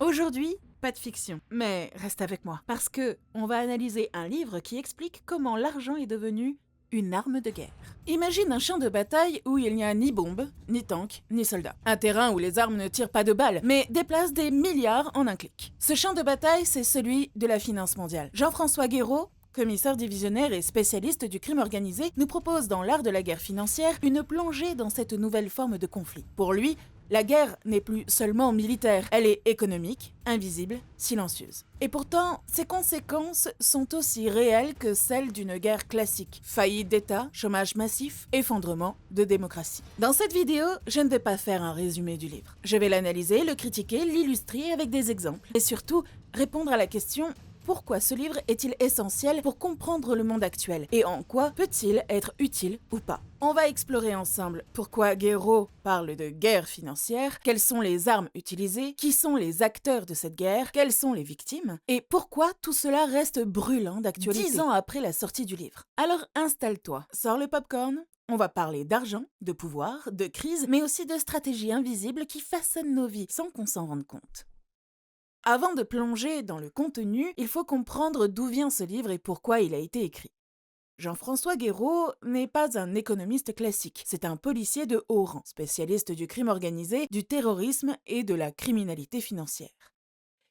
Aujourd'hui, pas de fiction, mais reste avec moi, parce que on va analyser un livre qui explique comment l'argent est devenu une arme de guerre. Imagine un champ de bataille où il n'y a ni bombe, ni tank, ni soldats. Un terrain où les armes ne tirent pas de balles, mais déplacent des milliards en un clic. Ce champ de bataille, c'est celui de la finance mondiale. Jean-François Guéraud, commissaire divisionnaire et spécialiste du crime organisé, nous propose dans l'art de la guerre financière une plongée dans cette nouvelle forme de conflit. Pour lui, la guerre n'est plus seulement militaire, elle est économique, invisible, silencieuse. Et pourtant, ses conséquences sont aussi réelles que celles d'une guerre classique. Faillite d'État, chômage massif, effondrement de démocratie. Dans cette vidéo, je ne vais pas faire un résumé du livre. Je vais l'analyser, le critiquer, l'illustrer avec des exemples. Et surtout, répondre à la question: pourquoi ce livre est-il essentiel pour comprendre le monde actuel? Et en quoi peut-il être utile ou pas? On va explorer ensemble pourquoi Guéraud parle de guerre financière, quelles sont les armes utilisées, qui sont les acteurs de cette guerre, quelles sont les victimes, et pourquoi tout cela reste brûlant d'actualité 10 ans après la sortie du livre. Alors installe-toi, sors le popcorn. On va parler d'argent, de pouvoir, de crise, mais aussi de stratégies invisibles qui façonnent nos vies sans qu'on s'en rende compte. Avant de plonger dans le contenu, il faut comprendre d'où vient ce livre et pourquoi il a été écrit. Jean-François Guéraud n'est pas un économiste classique, c'est un policier de haut rang, spécialiste du crime organisé, du terrorisme et de la criminalité financière.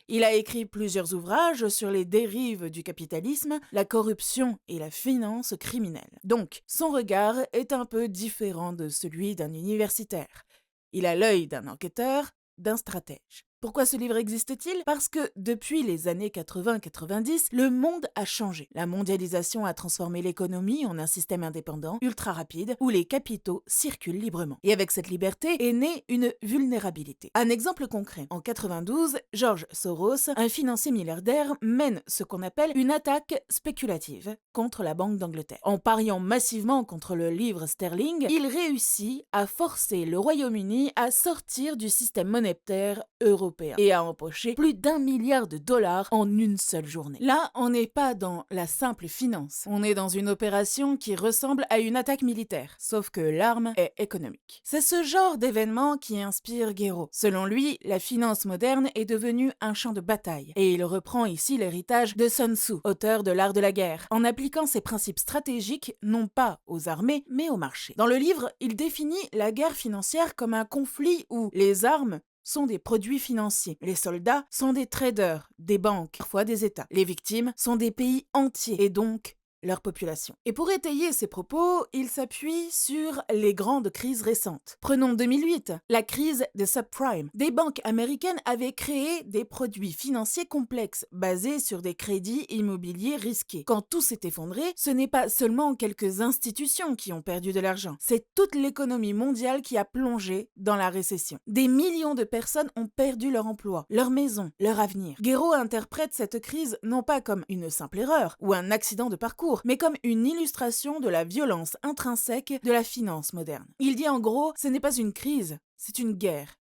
Il a écrit plusieurs ouvrages sur les dérives du capitalisme, la corruption et la finance criminelle. Donc, son regard est un peu différent de celui d'un universitaire. Il a l'œil d'un enquêteur, d'un stratège. Pourquoi ce livre existe-t-il? Parce que depuis les années 80-90, le monde a changé. La mondialisation a transformé l'économie en un système indépendant, ultra rapide, où les capitaux circulent librement. Et avec cette liberté est née une vulnérabilité. Un exemple concret. En 92, George Soros, un financier milliardaire, mène ce qu'on appelle une attaque spéculative contre la Banque d'Angleterre. En pariant massivement contre le livre sterling, il réussit à forcer le Royaume-Uni à sortir du système monétaire européen et à empocher plus d'1 milliard de dollars en une seule journée. Là, on n'est pas dans la simple finance, on est dans une opération qui ressemble à une attaque militaire, sauf que l'arme est économique. C'est ce genre d'événement qui inspire Guéraud. Selon lui, la finance moderne est devenue un champ de bataille, et il reprend ici l'héritage de Sun Tzu, auteur de l'art de la guerre, en appliquant ses principes stratégiques non pas aux armées, mais au marché. Dans le livre, il définit la guerre financière comme un conflit où les armes sont des produits financiers. Les soldats sont des traders, des banques, parfois des États. Les victimes sont des pays entiers et donc leur population. Et pour étayer ses propos, il s'appuie sur les grandes crises récentes. Prenons 2008, la crise des subprimes. Des banques américaines avaient créé des produits financiers complexes basés sur des crédits immobiliers risqués. Quand tout s'est effondré, ce n'est pas seulement quelques institutions qui ont perdu de l'argent, c'est toute l'économie mondiale qui a plongé dans la récession. Des millions de personnes ont perdu leur emploi, leur maison, leur avenir. Guéraud interprète cette crise non pas comme une simple erreur ou un accident de parcours, mais comme une illustration de la violence intrinsèque de la finance moderne. Il dit en gros, ce n'est pas une crise, c'est une guerre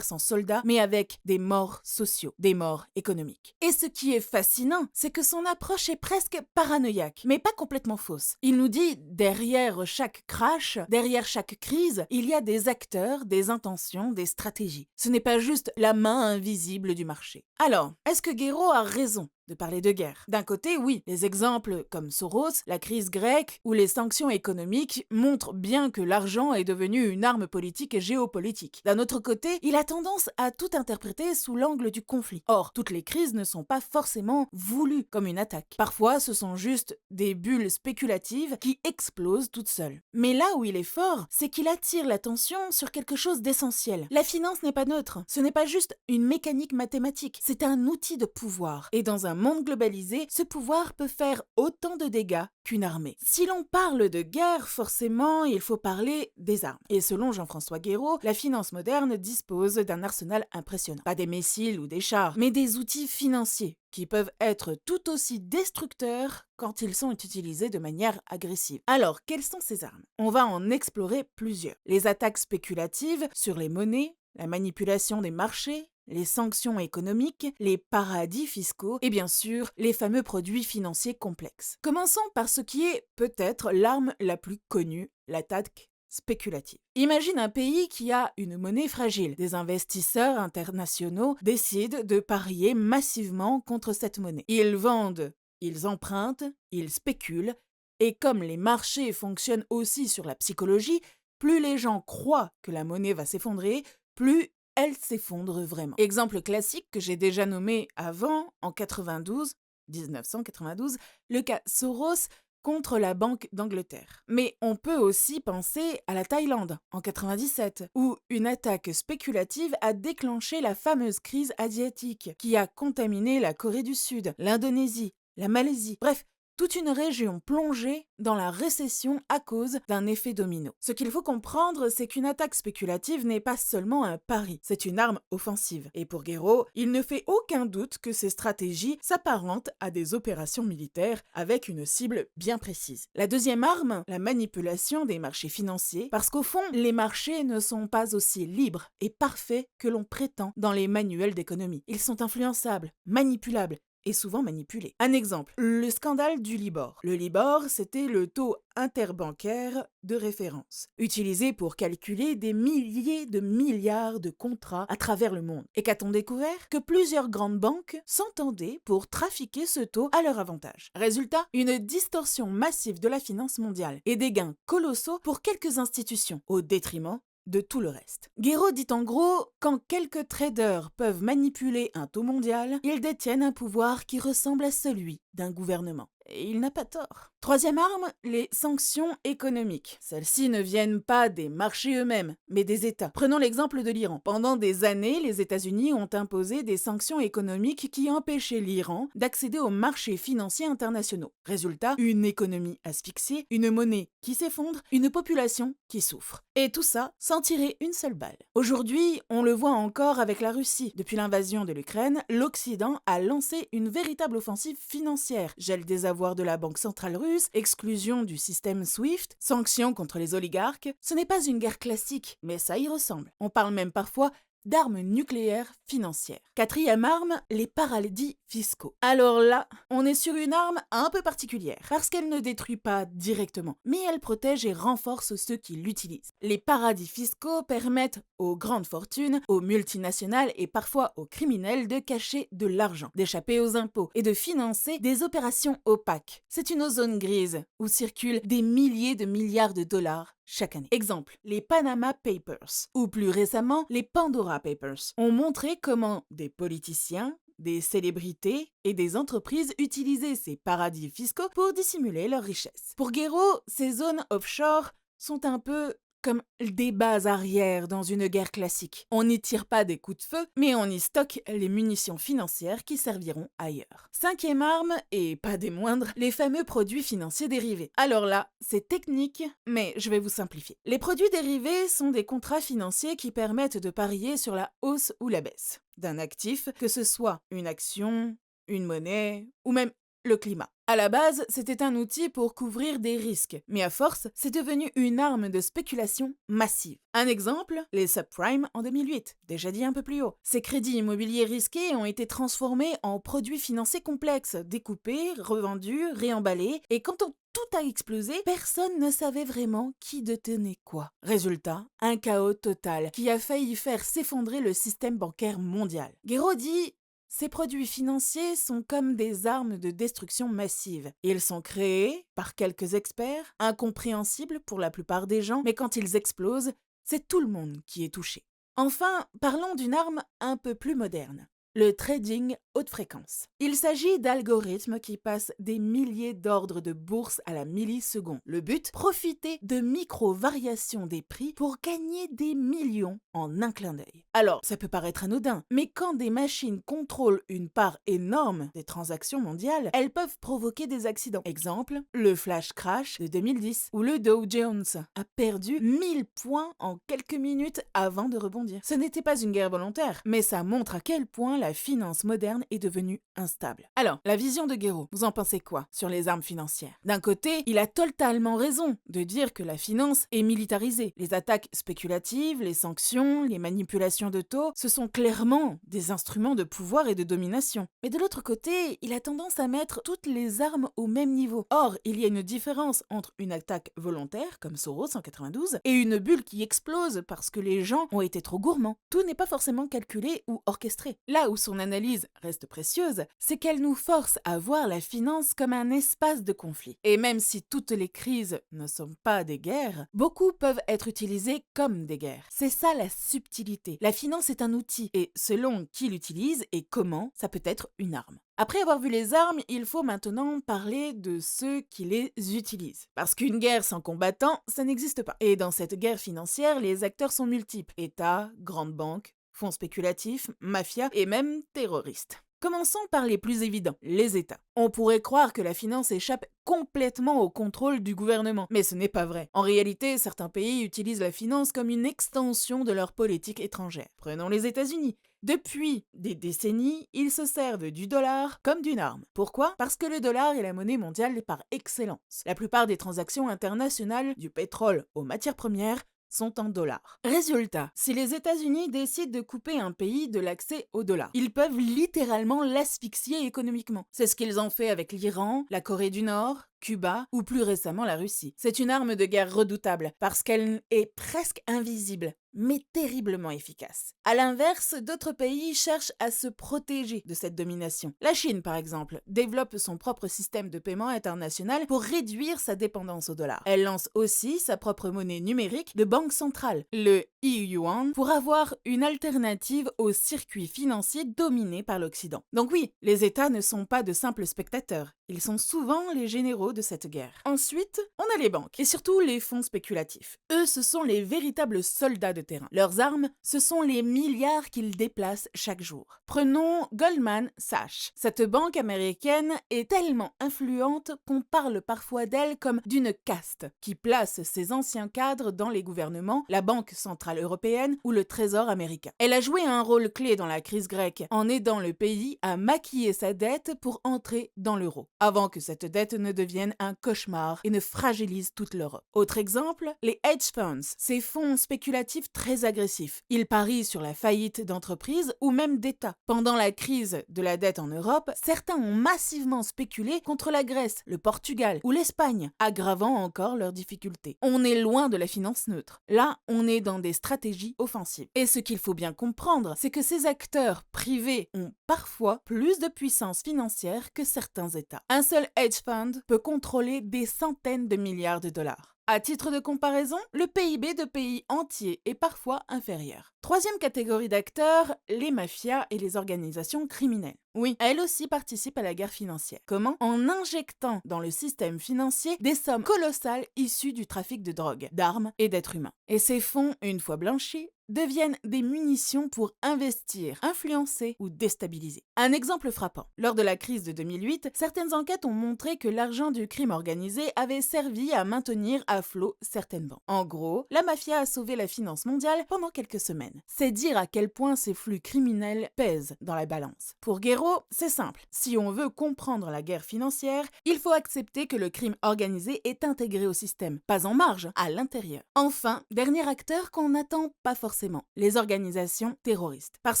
sans soldats, mais avec des morts sociaux, des morts économiques. Et ce qui est fascinant, c'est que son approche est presque paranoïaque, mais pas complètement fausse. Il nous dit, derrière chaque crash, derrière chaque crise, il y a des acteurs, des intentions, des stratégies. Ce n'est pas juste la main invisible du marché. Alors, est-ce que Guéraud a raison de parler de guerre? D'un côté, oui, les exemples comme Soros, la crise grecque ou les sanctions économiques montrent bien que l'argent est devenu une arme politique et géopolitique. D'un autre côté, il a tendance à tout interpréter sous l'angle du conflit. Or, toutes les crises ne sont pas forcément voulues comme une attaque. Parfois, ce sont juste des bulles spéculatives qui explosent toutes seules. Mais là où il est fort, c'est qu'il attire l'attention sur quelque chose d'essentiel. La finance n'est pas neutre. Ce n'est pas juste une mécanique mathématique. C'est un outil de pouvoir. Et dans un monde globalisé, ce pouvoir peut faire autant de dégâts qu'une armée. Si l'on parle de guerre, forcément, il faut parler des armes. Et selon Jean-François Guéraud, la finance moderne dispose d'un arsenal impressionnant. Pas des missiles ou des chars, mais des outils financiers qui peuvent être tout aussi destructeurs quand ils sont utilisés de manière agressive. Alors, quelles sont ces armes? On va en explorer plusieurs. Les attaques spéculatives sur les monnaies, la manipulation des marchés, les sanctions économiques, les paradis fiscaux et bien sûr les fameux produits financiers complexes. Commençons par ce qui est peut-être l'arme la plus connue, l'attaque spéculative. Imagine un pays qui a une monnaie fragile. Des investisseurs internationaux décident de parier massivement contre cette monnaie. Ils vendent, ils empruntent, ils spéculent, et comme les marchés fonctionnent aussi sur la psychologie, plus les gens croient que la monnaie va s'effondrer, plus elle s'effondre vraiment. Exemple classique que j'ai déjà nommé avant, en 1992, le cas Soros contre la Banque d'Angleterre. Mais on peut aussi penser à la Thaïlande, en 97, où une attaque spéculative a déclenché la fameuse crise asiatique, qui a contaminé la Corée du Sud, l'Indonésie, la Malaisie, bref, toute une région plongée dans la récession à cause d'un effet domino. Ce qu'il faut comprendre, c'est qu'une attaque spéculative n'est pas seulement un pari, c'est une arme offensive. Et pour Guerreau, il ne fait aucun doute que ces stratégies s'apparentent à des opérations militaires avec une cible bien précise. La deuxième arme, la manipulation des marchés financiers, parce qu'au fond, les marchés ne sont pas aussi libres et parfaits que l'on prétend dans les manuels d'économie. Ils sont influençables, manipulables, et souvent manipulé. Un exemple, le scandale du Libor. Le Libor, c'était le taux interbancaire de référence, utilisé pour calculer des milliers de milliards de contrats à travers le monde. Et qu'a-t-on découvert? Que plusieurs grandes banques s'entendaient pour trafiquer ce taux à leur avantage. Résultat, une distorsion massive de la finance mondiale et des gains colossaux pour quelques institutions, au détriment de tout le reste. Guerreau dit en gros, quand quelques traders peuvent manipuler un taux mondial, ils détiennent un pouvoir qui ressemble à celui d'un gouvernement. Et il n'a pas tort. Troisième arme, les sanctions économiques. Celles-ci ne viennent pas des marchés eux-mêmes, mais des États. Prenons l'exemple de l'Iran. Pendant des années, les États-Unis ont imposé des sanctions économiques qui empêchaient l'Iran d'accéder aux marchés financiers internationaux. Résultat, une économie asphyxiée, une monnaie qui s'effondre, une population qui souffre. Et tout ça sans tirer une seule balle. Aujourd'hui, on le voit encore avec la Russie. Depuis l'invasion de l'Ukraine, l'Occident a lancé une véritable offensive financière. Gel des avoirs de la Banque centrale russe, exclusion du système SWIFT, sanctions contre les oligarques. Ce n'est pas une guerre classique, mais ça y ressemble. On parle même parfois d'armes nucléaires financières. Quatrième arme, les paradis fiscaux. Alors là, on est sur une arme un peu particulière, parce qu'elle ne détruit pas directement, mais elle protège et renforce ceux qui l'utilisent. Les paradis fiscaux permettent aux grandes fortunes, aux multinationales et parfois aux criminels de cacher de l'argent, d'échapper aux impôts et de financer des opérations opaques. C'est une zone grise où circulent des milliers de milliards de dollars chaque année. Exemple, les Panama Papers, ou plus récemment, les Pandora Papers, ont montré comment des politiciens, des célébrités et des entreprises utilisaient ces paradis fiscaux pour dissimuler leurs richesses. Pour Guerreau, ces zones offshore sont un peu comme des bases arrières dans une guerre classique. On n'y tire pas des coups de feu, mais on y stocke les munitions financières qui serviront ailleurs. Cinquième arme, et pas des moindres, les fameux produits financiers dérivés. Alors là, c'est technique, mais je vais vous simplifier. Les produits dérivés sont des contrats financiers qui permettent de parier sur la hausse ou la baisse d'un actif, que ce soit une action, une monnaie ou même le climat. À la base, c'était un outil pour couvrir des risques, mais à force, c'est devenu une arme de spéculation massive. Un exemple, les subprimes en 2008, déjà dit un peu plus haut. Ces crédits immobiliers risqués ont été transformés en produits financiers complexes, découpés, revendus, réemballés, et quand tout a explosé, personne ne savait vraiment qui détenait quoi. Résultat, un chaos total qui a failli faire s'effondrer le système bancaire mondial. Guerreau dit: ces produits financiers sont comme des armes de destruction massive. Ils sont créés par quelques experts, incompréhensibles pour la plupart des gens, mais quand ils explosent, c'est tout le monde qui est touché. Enfin, parlons d'une arme un peu plus moderne. Le trading haute fréquence. Il s'agit d'algorithmes qui passent des milliers d'ordres de bourse à la milliseconde. Le but, profiter de micro-variations des prix pour gagner des millions en un clin d'œil. Alors, ça peut paraître anodin, mais quand des machines contrôlent une part énorme des transactions mondiales, elles peuvent provoquer des accidents. Exemple, le flash crash de 2010, où le Dow Jones a perdu 1000 points en quelques minutes avant de rebondir. Ce n'était pas une guerre volontaire, mais ça montre à quel point la finance moderne est devenue instable. Alors, la vision de Guéraud, vous en pensez quoi sur les armes financières? D'un côté, il a totalement raison de dire que la finance est militarisée. Les attaques spéculatives, les sanctions, les manipulations de taux, ce sont clairement des instruments de pouvoir et de domination. Mais de l'autre côté, il a tendance à mettre toutes les armes au même niveau. Or, il y a une différence entre une attaque volontaire, comme Soros en 92, et une bulle qui explose parce que les gens ont été trop gourmands. Tout n'est pas forcément calculé ou orchestré. Là où son analyse reste précieuse, c'est qu'elle nous force à voir la finance comme un espace de conflit. Et même si toutes les crises ne sont pas des guerres, beaucoup peuvent être utilisées comme des guerres. C'est ça la subtilité. La finance est un outil, et selon qui l'utilise et comment, ça peut être une arme. Après avoir vu les armes, il faut maintenant parler de ceux qui les utilisent. Parce qu'une guerre sans combattants, ça n'existe pas. Et dans cette guerre financière, les acteurs sont multiples. États, grandes banques, fonds spéculatifs, mafias et même terroristes. Commençons par les plus évidents, les États. On pourrait croire que la finance échappe complètement au contrôle du gouvernement, mais ce n'est pas vrai. En réalité, certains pays utilisent la finance comme une extension de leur politique étrangère. Prenons les États-Unis. Depuis des décennies, ils se servent du dollar comme d'une arme. Pourquoi? Parce que le dollar est la monnaie mondiale par excellence. La plupart des transactions internationales, du pétrole aux matières premières, sont en dollars. Résultat, si les États-Unis décident de couper un pays de l'accès au dollar, ils peuvent littéralement l'asphyxier économiquement. C'est ce qu'ils ont fait avec l'Iran, la Corée du Nord, Cuba ou plus récemment la Russie. C'est une arme de guerre redoutable parce qu'elle est presque invisible, mais terriblement efficace. À l'inverse, d'autres pays cherchent à se protéger de cette domination. La Chine, par exemple, développe son propre système de paiement international pour réduire sa dépendance au dollar. Elle lance aussi sa propre monnaie numérique de banque centrale, le e-yuan, pour avoir une alternative au circuit financier dominé par l'Occident. Donc oui, les États ne sont pas de simples spectateurs. Ils sont souvent les généraux de cette guerre. Ensuite, on a les banques, et surtout les fonds spéculatifs. Eux, ce sont les véritables soldats de terrain. Leurs armes, ce sont les milliards qu'ils déplacent chaque jour. Prenons Goldman Sachs. Cette banque américaine est tellement influente qu'on parle parfois d'elle comme d'une caste qui place ses anciens cadres dans les gouvernements, la Banque centrale européenne ou le Trésor américain. Elle a joué un rôle clé dans la crise grecque en aidant le pays à maquiller sa dette pour entrer dans l'euro, avant que cette dette ne devienne un cauchemar et ne fragilise toute l'Europe. Autre exemple, les hedge funds, ces fonds spéculatifs très agressifs. Ils parient sur la faillite d'entreprises ou même d'États. Pendant la crise de la dette en Europe, certains ont massivement spéculé contre la Grèce, le Portugal ou l'Espagne, aggravant encore leurs difficultés. On est loin de la finance neutre. Là, on est dans des stratégies offensives. Et ce qu'il faut bien comprendre, c'est que ces acteurs privés ont parfois plus de puissance financière que certains États. Un seul hedge fund peut contrôler des centaines de milliards de dollars. À titre de comparaison, le PIB de pays entiers est parfois inférieur. Troisième catégorie d'acteurs, les mafias et les organisations criminelles. Oui, elles aussi participent à la guerre financière. Comment? En injectant dans le système financier des sommes colossales issues du trafic de drogue, d'armes et d'êtres humains. Et ces fonds, une fois blanchis, deviennent des munitions pour investir, influencer ou déstabiliser. Un exemple frappant. Lors de la crise de 2008, certaines enquêtes ont montré que l'argent du crime organisé avait servi à maintenir à flot certaines banques. En gros, la mafia a sauvé la finance mondiale pendant quelques semaines. C'est dire à quel point ces flux criminels pèsent dans la balance. Pour Guéraud, c'est simple. Si on veut comprendre la guerre financière, il faut accepter que le crime organisé est intégré au système, pas en marge, à l'intérieur. Enfin, dernier acteur qu'on n'attend pas forcément, les organisations terroristes. Parce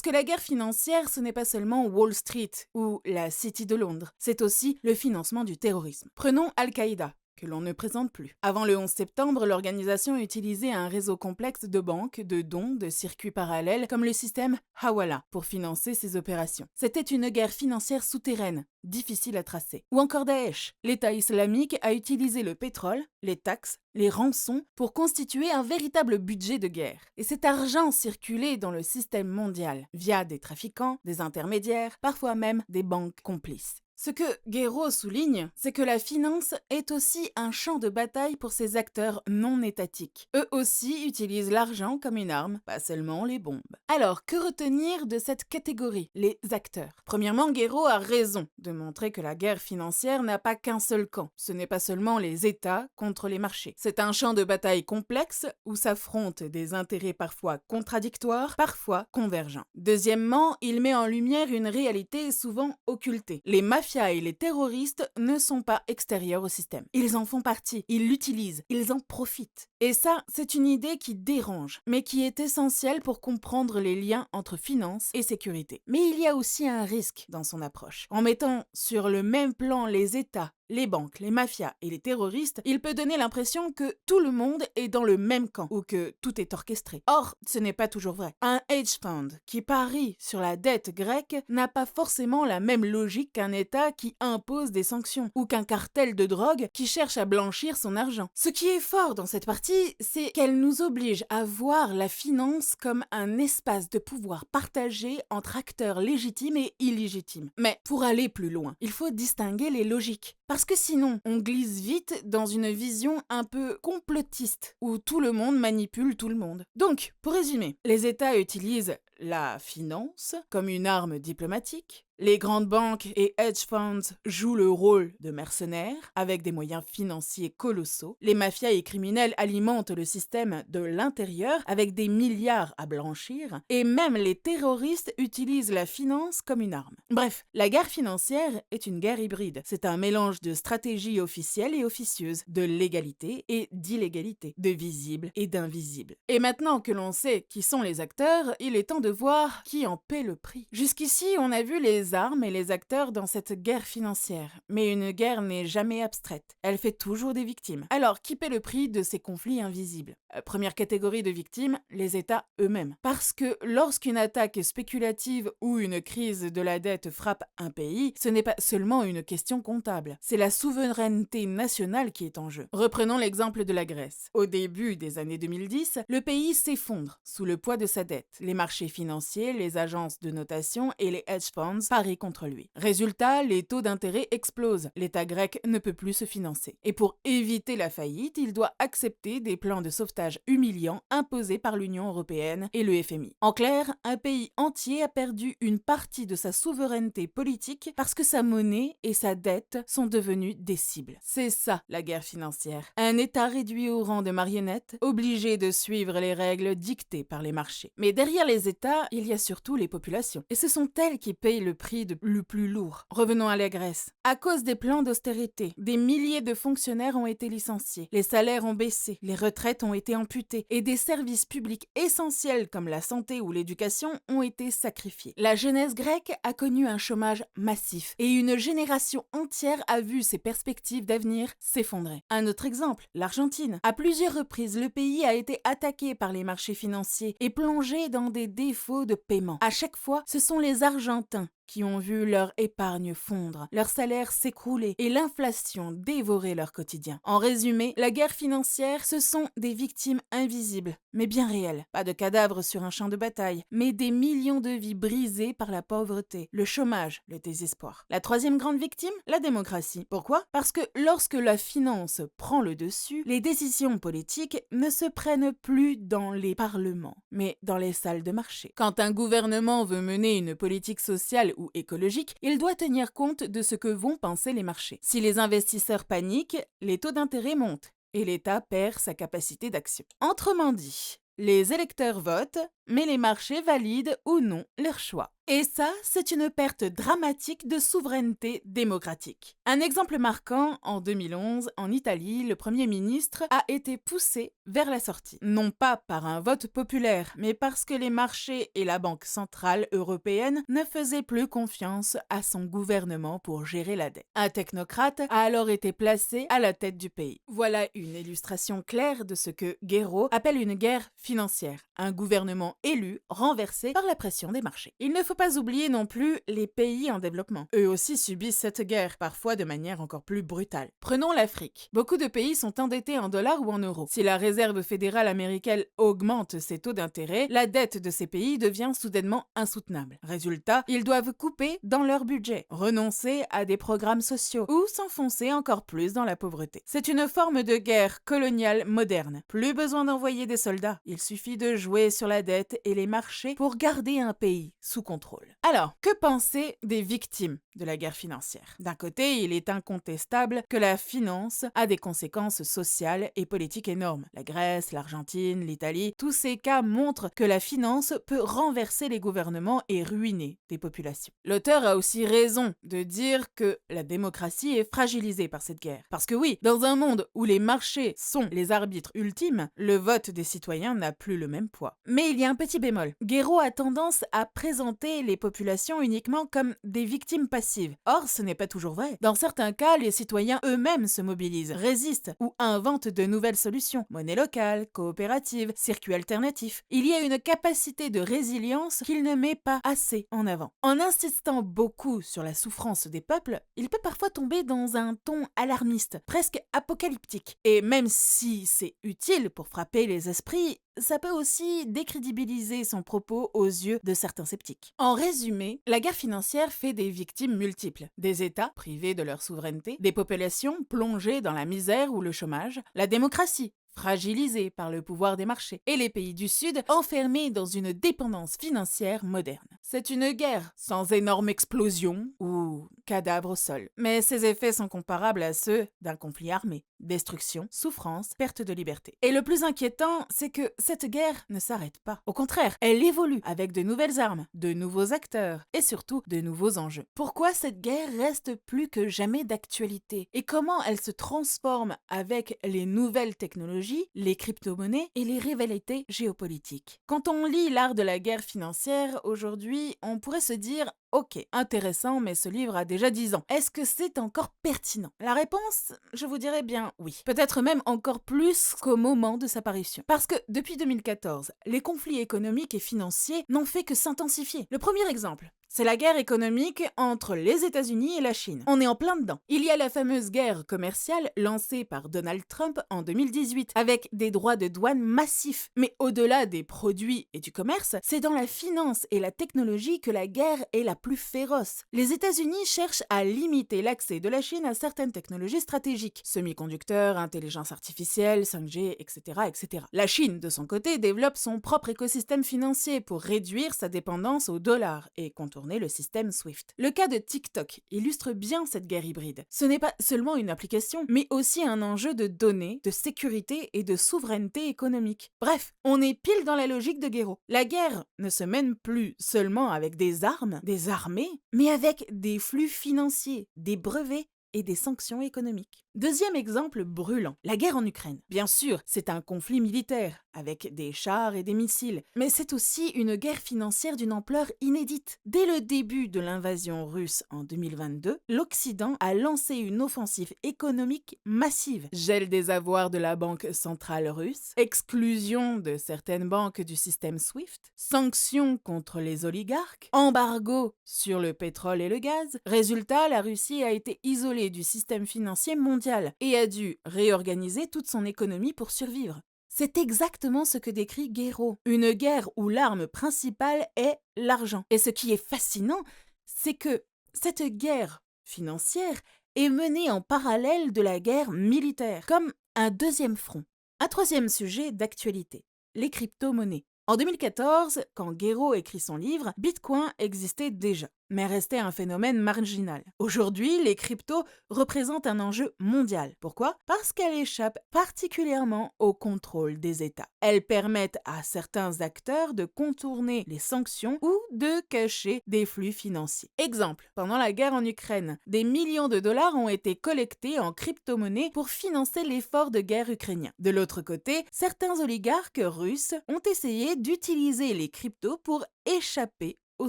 que la guerre financière, ce n'est pas seulement Wall Street ou la City de Londres, c'est aussi le financement du terrorisme. Prenons Al-Qaïda, que l'on ne présente plus. Avant le 11 septembre, l'organisation utilisait un réseau complexe de banques, de dons, de circuits parallèles, comme le système Hawala, pour financer ses opérations. C'était une guerre financière souterraine, difficile à tracer. Ou encore Daesh. L'État islamique a utilisé le pétrole, les taxes, les rançons pour constituer un véritable budget de guerre. Et cet argent circulait dans le système mondial via des trafiquants, des intermédiaires, parfois même des banques complices. Ce que Guéraud souligne, c'est que la finance est aussi un champ de bataille pour ces acteurs non étatiques. Eux aussi utilisent l'argent comme une arme, pas seulement les bombes. Alors, que retenir de cette catégorie, les acteurs? Premièrement, Guéraud a raison de montrer que la guerre financière n'a pas qu'un seul camp. Ce n'est pas seulement les États contre les marchés. C'est un champ de bataille complexe où s'affrontent des intérêts parfois contradictoires, parfois convergents. Deuxièmement, il met en lumière une réalité souvent occultée. Les mafias et les terroristes ne sont pas extérieurs au système. Ils en font partie, ils l'utilisent, ils en profitent. Et ça, c'est une idée qui dérange, mais qui est essentielle pour comprendre les liens entre finance et sécurité. Mais il y a aussi un risque dans son approche. En mettant sur le même plan les États, les banques, les mafias et les terroristes, il peut donner l'impression que tout le monde est dans le même camp ou que tout est orchestré. Or, ce n'est pas toujours vrai. Un hedge fund qui parie sur la dette grecque n'a pas forcément la même logique qu'un État qui impose des sanctions ou qu'un cartel de drogue qui cherche à blanchir son argent. Ce qui est fort dans cette partie, c'est qu'elle nous oblige à voir la finance comme un espace de pouvoir partagé entre acteurs légitimes et illégitimes. Mais pour aller plus loin, il faut distinguer les logiques. Parce que sinon, on glisse vite dans une vision un peu complotiste, où tout le monde manipule tout le monde. Donc, pour résumer, les États utilisent la finance comme une arme diplomatique. Les grandes banques et hedge funds jouent le rôle de mercenaires avec des moyens financiers colossaux. Les mafias et criminels alimentent le système de l'intérieur avec des milliards à blanchir. Et même les terroristes utilisent la finance comme une arme. Bref, la guerre financière est une guerre hybride. C'est un mélange de stratégie officielle et officieuse, de légalité et d'illégalité, de visible et d'invisible. Et maintenant que l'on sait qui sont les acteurs, il est temps de voir qui en paie le prix. Jusqu'ici, on a vu les armes et les acteurs dans cette guerre financière. Mais une guerre n'est jamais abstraite. Elle fait toujours des victimes. Alors, qui paie le prix de ces conflits invisibles? Première catégorie de victimes, les États eux-mêmes. Parce que lorsqu'une attaque spéculative ou une crise de la dette frappe un pays, ce n'est pas seulement une question comptable. C'est la souveraineté nationale qui est en jeu. Reprenons l'exemple de la Grèce. Au début des années 2010, le pays s'effondre sous le poids de sa dette. Les marchés financiers, les agences de notation et les hedge funds parient contre lui. Résultat, les taux d'intérêt explosent. L'État grec ne peut plus se financer. Et pour éviter la faillite, il doit accepter des plans de sauvetage humiliants imposés par l'Union européenne et le FMI. En clair, un pays entier a perdu une partie de sa souveraineté politique parce que sa monnaie et sa dette sont devenues des cibles. C'est ça, la guerre financière. Un État réduit au rang de marionnette, obligé de suivre les règles dictées par les marchés. Mais derrière les États, il y a surtout les populations. Et ce sont elles qui payent le prix le plus lourd. Revenons à la Grèce. À cause des plans d'austérité, des milliers de fonctionnaires ont été licenciés, les salaires ont baissé, les retraites ont été amputées et des services publics essentiels comme la santé ou l'éducation ont été sacrifiés. La jeunesse grecque a connu un chômage massif et une génération entière a vu ses perspectives d'avenir s'effondrer. Un autre exemple, l'Argentine. À plusieurs reprises, le pays a été attaqué par les marchés financiers et plongé dans des défauts de paiement. À chaque fois, ce sont les Argentins qui ont vu leur épargne fondre, leur salaire s'écrouler et l'inflation dévorer leur quotidien. En résumé, la guerre financière, ce sont des victimes invisibles, mais bien réelles. Pas de cadavres sur un champ de bataille, mais des millions de vies brisées par la pauvreté, le chômage, le désespoir. La troisième grande victime, la démocratie. Pourquoi? Parce que lorsque la finance prend le dessus, les décisions politiques ne se prennent plus dans les parlements, mais dans les salles de marché. Quand un gouvernement veut mener une politique sociale ou écologique, il doit tenir compte de ce que vont penser les marchés. Si les investisseurs paniquent, les taux d'intérêt montent et l'État perd sa capacité d'action. Autrement dit, les électeurs votent, mais les marchés valident ou non leur choix. Et ça, c'est une perte dramatique de souveraineté démocratique. Un exemple marquant, en 2011, en Italie, le Premier ministre a été poussé vers la sortie. Non pas par un vote populaire, mais parce que les marchés et la Banque centrale européenne ne faisaient plus confiance à son gouvernement pour gérer la dette. Un technocrate a alors été placé à la tête du pays. Voilà une illustration claire de ce que Guéraud appelle une guerre financière. Un gouvernement élu renversé par la pression des marchés. Il ne faut faut pas oublier non plus les pays en développement. Eux aussi subissent cette guerre, parfois de manière encore plus brutale. Prenons l'Afrique. Beaucoup de pays sont endettés en dollars ou en euros. Si la réserve fédérale américaine augmente ses taux d'intérêt, la dette de ces pays devient soudainement insoutenable. Résultat, ils doivent couper dans leur budget, renoncer à des programmes sociaux ou s'enfoncer encore plus dans la pauvreté. C'est une forme de guerre coloniale moderne. Plus besoin d'envoyer des soldats, il suffit de jouer sur la dette et les marchés pour garder un pays sous contrôle. Alors, que penser des victimes de la guerre financière? D'un côté, il est incontestable que la finance a des conséquences sociales et politiques énormes. La Grèce, l'Argentine, l'Italie, tous ces cas montrent que la finance peut renverser les gouvernements et ruiner des populations. L'auteur a aussi raison de dire que la démocratie est fragilisée par cette guerre. Parce que oui, dans un monde où les marchés sont les arbitres ultimes, le vote des citoyens n'a plus le même poids. Mais il y a un petit bémol. Guéraud a tendance à présenter les populations uniquement comme des victimes passives. Or, ce n'est pas toujours vrai. Dans certains cas, les citoyens eux-mêmes se mobilisent, résistent ou inventent de nouvelles solutions. Monnaie locale, coopérative, circuits alternatifs. Il y a une capacité de résilience qu'il ne met pas assez en avant. En insistant beaucoup sur la souffrance des peuples, il peut parfois tomber dans un ton alarmiste, presque apocalyptique. Et même si c'est utile pour frapper les esprits, ça peut aussi décrédibiliser son propos aux yeux de certains sceptiques. En résumé, la guerre financière fait des victimes multiples. Des États privés de leur souveraineté, des populations plongées dans la misère ou le chômage, la démocratie fragilisée par le pouvoir des marchés, et les pays du Sud enfermés dans une dépendance financière moderne. C'est une guerre sans énorme explosion ou cadavre au sol, mais ses effets sont comparables à ceux d'un conflit armé. Destruction, souffrance, perte de liberté. Et le plus inquiétant, c'est que cette guerre ne s'arrête pas. Au contraire, elle évolue avec de nouvelles armes, de nouveaux acteurs et surtout de nouveaux enjeux. Pourquoi cette guerre reste plus que jamais d'actualité? Et comment elle se transforme avec les nouvelles technologies, les crypto-monnaies et les rivalités géopolitiques? Quand on lit l'art de la guerre financière aujourd'hui, on pourrait se dire ok, intéressant, mais ce livre a déjà 10 ans. Est-ce que c'est encore pertinent? La réponse, je vous dirais bien oui. Peut-être même encore plus qu'au moment de sa parution. Parce que depuis 2014, les conflits économiques et financiers n'ont fait que s'intensifier. Le premier exemple, c'est la guerre économique entre les États-Unis et la Chine. On est en plein dedans. Il y a la fameuse guerre commerciale lancée par Donald Trump en 2018, avec des droits de douane massifs. Mais au-delà des produits et du commerce, c'est dans la finance et la technologie que la guerre est la plus féroce. Les États-Unis cherchent à limiter l'accès de la Chine à certaines technologies stratégiques, semi-conducteurs, intelligence artificielle, 5G, etc., etc. La Chine, de son côté, développe son propre écosystème financier pour réduire sa dépendance au dollar et contourner le système SWIFT. Le cas de TikTok illustre bien cette guerre hybride. Ce n'est pas seulement une application, mais aussi un enjeu de données, de sécurité et de souveraineté économique. Bref, on est pile dans la logique de Guéraud. La guerre ne se mène plus seulement avec des armes, des armées, mais avec des flux financiers, des brevets et des sanctions économiques. Deuxième exemple brûlant, la guerre en Ukraine. Bien sûr, c'est un conflit militaire, avec des chars et des missiles, mais c'est aussi une guerre financière d'une ampleur inédite. Dès le début de l'invasion russe en 2022, l'Occident a lancé une offensive économique massive. Gel des avoirs de la Banque centrale russe, exclusion de certaines banques du système SWIFT, sanctions contre les oligarques, embargo sur le pétrole et le gaz. Résultat, la Russie a été isolée du système financier mondial et a dû réorganiser toute son économie pour survivre. C'est exactement ce que décrit Guéraud, une guerre où l'arme principale est l'argent. Et ce qui est fascinant, c'est que cette guerre financière est menée en parallèle de la guerre militaire, comme un deuxième front. Un troisième sujet d'actualité, les crypto-monnaies. En 2014, quand Guéraud écrit son livre, Bitcoin existait déjà, mais restait un phénomène marginal. Aujourd'hui, les cryptos représentent un enjeu mondial. Pourquoi? Parce qu'elles échappent particulièrement au contrôle des États. Elles permettent à certains acteurs de contourner les sanctions ou de cacher des flux financiers. Exemple, pendant la guerre en Ukraine, des millions de dollars ont été collectés en crypto-monnaies pour financer l'effort de guerre ukrainien. De l'autre côté, certains oligarques russes ont essayé d'utiliser les cryptos pour échapper aux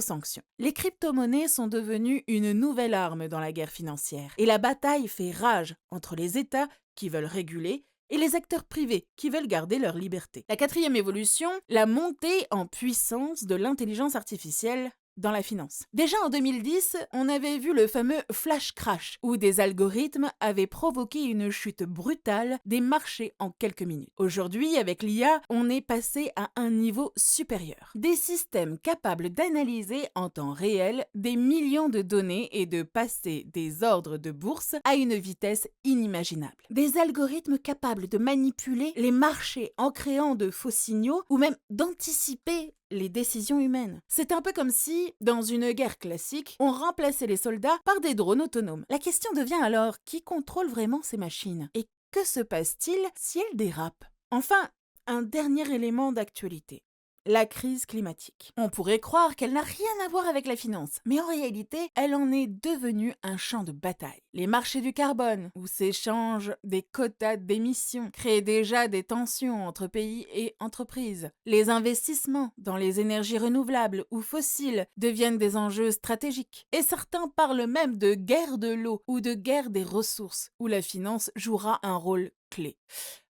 sanctions. Les crypto-monnaies sont devenues une nouvelle arme dans la guerre financière et la bataille fait rage entre les États qui veulent réguler et les acteurs privés qui veulent garder leur liberté. La quatrième évolution, la montée en puissance de l'intelligence artificielle dans la finance. Déjà en 2010, on avait vu le fameux flash crash, où des algorithmes avaient provoqué une chute brutale des marchés en quelques minutes. Aujourd'hui, avec l'IA, on est passé à un niveau supérieur. Des systèmes capables d'analyser en temps réel des millions de données et de passer des ordres de bourse à une vitesse inimaginable. Des algorithmes capables de manipuler les marchés en créant de faux signaux ou même d'anticiper les décisions humaines. C'est un peu comme si, dans une guerre classique, on remplaçait les soldats par des drones autonomes. La question devient alors, qui contrôle vraiment ces machines? Et que se passe-t-il si elles dérapent? Enfin, un dernier élément d'actualité. La crise climatique. On pourrait croire qu'elle n'a rien à voir avec la finance, mais en réalité, elle en est devenue un champ de bataille. Les marchés du carbone, où s'échangent des quotas d'émissions, créent déjà des tensions entre pays et entreprises. Les investissements dans les énergies renouvelables ou fossiles deviennent des enjeux stratégiques. Et certains parlent même de guerre de l'eau ou de guerre des ressources, où la finance jouera un rôle clé.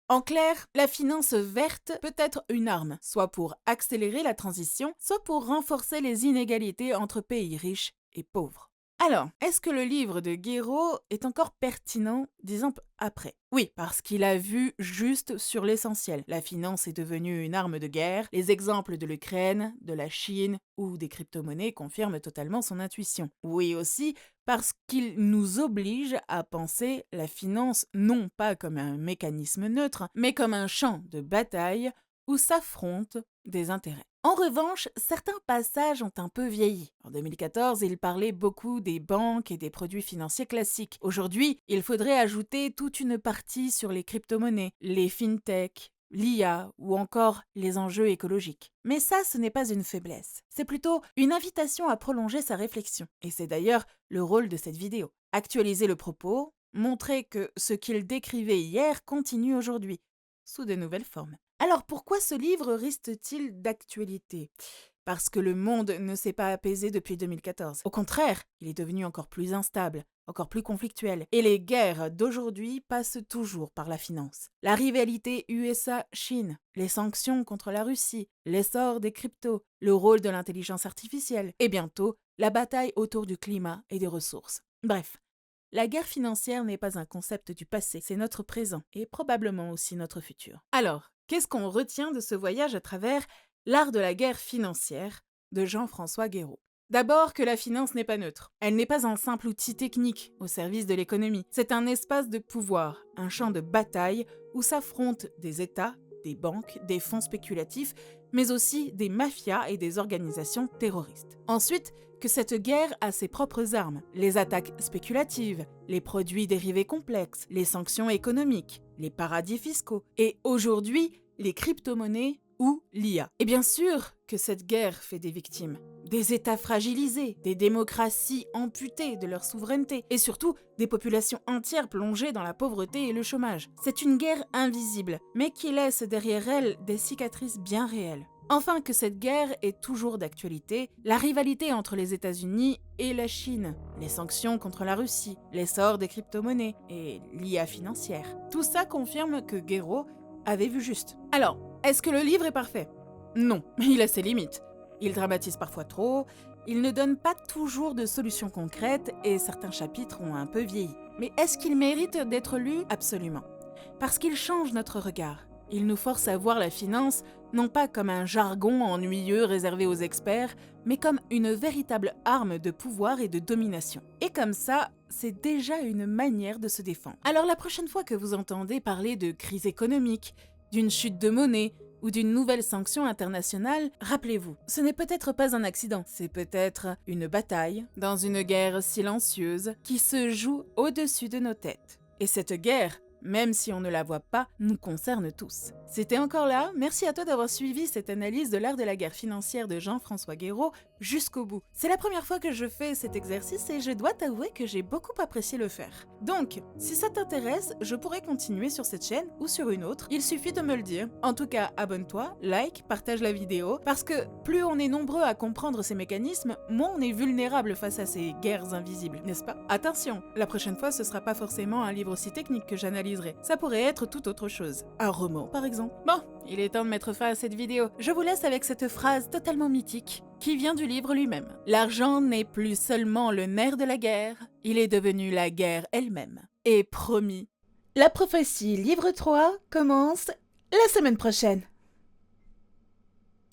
En clair, la finance verte peut être une arme, soit pour accélérer la transition, soit pour renforcer les inégalités entre pays riches et pauvres. Alors, est-ce que le livre de Guéraud est encore pertinent 10 ans après? Oui, parce qu'il a vu juste sur l'essentiel. La finance est devenue une arme de guerre. Les exemples de l'Ukraine, de la Chine ou des crypto-monnaies confirment totalement son intuition. Oui aussi, parce qu'il nous oblige à penser la finance non pas comme un mécanisme neutre, mais comme un champ de bataille où s'affrontent des intérêts. En revanche, certains passages ont un peu vieilli. En 2014, il parlait beaucoup des banques et des produits financiers classiques. Aujourd'hui, il faudrait ajouter toute une partie sur les crypto-monnaies, les fintech, l'IA ou encore les enjeux écologiques. Mais ça, ce n'est pas une faiblesse. C'est plutôt une invitation à prolonger sa réflexion. Et c'est d'ailleurs le rôle de cette vidéo. Actualiser le propos, montrer que ce qu'il décrivait hier continue aujourd'hui, sous de nouvelles formes. Alors pourquoi ce livre reste-t-il d'actualité? Parce que le monde ne s'est pas apaisé depuis 2014. Au contraire, il est devenu encore plus instable, encore plus conflictuel. Et les guerres d'aujourd'hui passent toujours par la finance. La rivalité USA-Chine, les sanctions contre la Russie, l'essor des cryptos, le rôle de l'intelligence artificielle, et bientôt, la bataille autour du climat et des ressources. Bref. La guerre financière n'est pas un concept du passé, c'est notre présent et probablement aussi notre futur. Alors, qu'est-ce qu'on retient de ce voyage à travers L'art de la guerre financière de Jean-François Guéraud? D'abord que la finance n'est pas neutre. Elle n'est pas un simple outil technique au service de l'économie. C'est un espace de pouvoir, un champ de bataille où s'affrontent des États, des banques, des fonds spéculatifs, mais aussi des mafias et des organisations terroristes. Ensuite, que cette guerre a ses propres armes, les attaques spéculatives, les produits dérivés complexes, les sanctions économiques, les paradis fiscaux, et aujourd'hui, les crypto-monnaies ou l'IA. Et bien sûr que cette guerre fait des victimes, des États fragilisés, des démocraties amputées de leur souveraineté, et surtout des populations entières plongées dans la pauvreté et le chômage. C'est une guerre invisible, mais qui laisse derrière elle des cicatrices bien réelles. Enfin, que cette guerre est toujours d'actualité, la rivalité entre les États-Unis et la Chine, les sanctions contre la Russie, l'essor des crypto-monnaies et l'IA financière. Tout ça confirme que Guéraud avait vu juste. Alors, est-ce que le livre est parfait? Non, il a ses limites. Il dramatise parfois trop, il ne donne pas toujours de solutions concrètes et certains chapitres ont un peu vieilli. Mais est-ce qu'il mérite d'être lu? Absolument. Parce qu'il change notre regard. Il nous force à voir la finance non pas comme un jargon ennuyeux réservé aux experts, mais comme une véritable arme de pouvoir et de domination. Et comme ça, c'est déjà une manière de se défendre. Alors la prochaine fois que vous entendez parler de crise économique, d'une chute de monnaie ou d'une nouvelle sanction internationale, rappelez-vous, ce n'est peut-être pas un accident, c'est peut-être une bataille dans une guerre silencieuse qui se joue au-dessus de nos têtes. Et cette guerre, même si on ne la voit pas, nous concerne tous. C'était encore là, merci à toi d'avoir suivi cette analyse de l'art de la guerre financière de Jean-François Guéraud jusqu'au bout. C'est la première fois que je fais cet exercice et je dois t'avouer que j'ai beaucoup apprécié le faire. Donc, si ça t'intéresse, je pourrais continuer sur cette chaîne ou sur une autre, il suffit de me le dire. En tout cas, abonne-toi, like, partage la vidéo, parce que plus on est nombreux à comprendre ces mécanismes, moins on est vulnérable face à ces guerres invisibles, n'est-ce pas? Attention, la prochaine fois ce sera pas forcément un livre aussi technique que j'analyserai, ça pourrait être tout autre chose. Un roman par exemple. Bon, il est temps de mettre fin à cette vidéo. Je vous laisse avec cette phrase totalement mythique qui vient du livre lui-même. L'argent n'est plus seulement le nerf de la guerre, il est devenu la guerre elle-même. Et promis, la prophétie livre 3 commence la semaine prochaine.